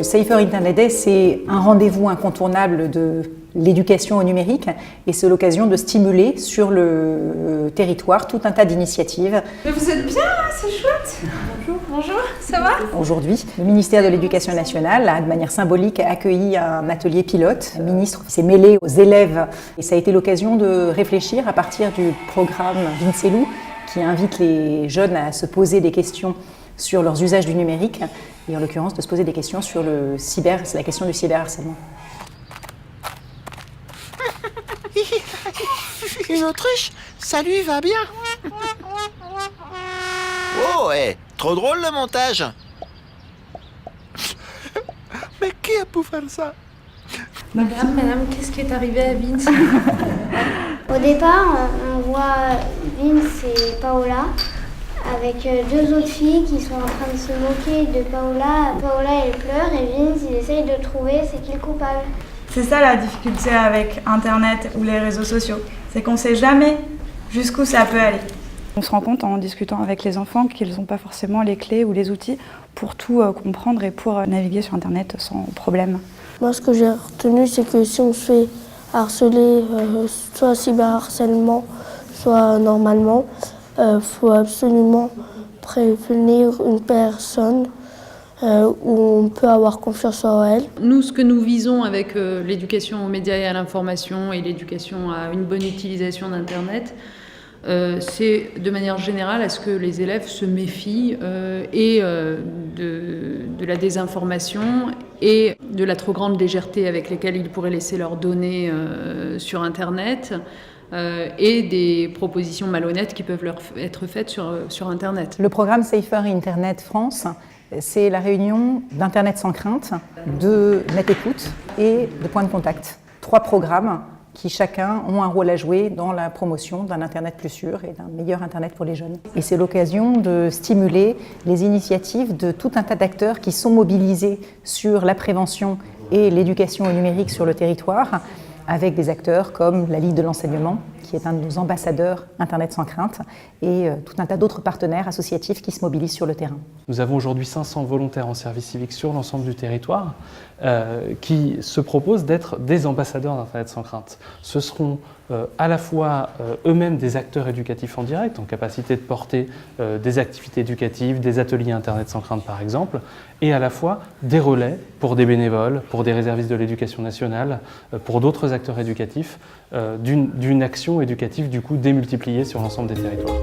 Safer Internet Day, c'est un rendez-vous incontournable de l'éducation au numérique et c'est l'occasion de stimuler sur le territoire tout un tas d'initiatives. Mais vous êtes bien, c'est chouette. Bonjour. Bonjour, ça va? Aujourd'hui, le ministère de l'Éducation nationale a de manière symbolique accueilli un atelier pilote. Le ministre s'est mêlé aux élèves et ça a été l'occasion de réfléchir à partir du programme Vincelou qui invite les jeunes à se poser des questions sur leurs usages du numérique et en l'occurrence de se poser des questions sur c'est la question du cyberharcèlement. Une autruche, ça lui va bien. Oh, trop drôle le montage. Mais qui a pu faire ça? Madame, qu'est-ce qui est arrivé à Vince? Au départ, on voit Vince et Paola avec deux autres filles qui sont en train de se moquer de Paola. Paola, elle pleure et Vince, il essaye de trouver c'est qui le coupable. C'est ça la difficulté avec Internet ou les réseaux sociaux, c'est qu'on ne sait jamais jusqu'où ça peut aller. On se rend compte en discutant avec les enfants qu'ils n'ont pas forcément les clés ou les outils pour tout comprendre et pour naviguer sur Internet sans problème. Moi, ce que j'ai retenu, c'est que si on se fait harceler, soit cyberharcèlement, soit normalement, faut absolument prévenir une personne où on peut avoir confiance en elle. Nous, ce que nous visons avec l'éducation aux médias et à l'information et l'éducation à une bonne utilisation d'Internet, c'est de manière générale à ce que les élèves se méfient de la désinformation et de la trop grande légèreté avec laquelle ils pourraient laisser leurs données sur Internet et des propositions malhonnêtes qui peuvent leur être faites sur Internet. Le programme Safer Internet France, c'est la réunion d'Internet sans crainte, de Net Écoute et de Point de Contact. 3 programmes qui chacun ont un rôle à jouer dans la promotion d'un Internet plus sûr et d'un meilleur Internet pour les jeunes. Et c'est l'occasion de stimuler les initiatives de tout un tas d'acteurs qui sont mobilisés sur la prévention et l'éducation au numérique sur le territoire, avec des acteurs comme la Ligue de l'enseignement, qui est un de nos ambassadeurs Internet sans crainte, et tout un tas d'autres partenaires associatifs qui se mobilisent sur le terrain. Nous avons aujourd'hui 500 volontaires en service civique sur l'ensemble du territoire qui se proposent d'être des ambassadeurs d'Internet sans crainte. Ce seront à la fois eux-mêmes des acteurs éducatifs en direct, en capacité de porter des activités éducatives, des ateliers Internet sans crainte par exemple, et à la fois des relais pour des bénévoles, pour des réservistes de l'éducation nationale, pour d'autres acteurs éducatifs, d'une action éducative du coup démultipliée sur l'ensemble des territoires.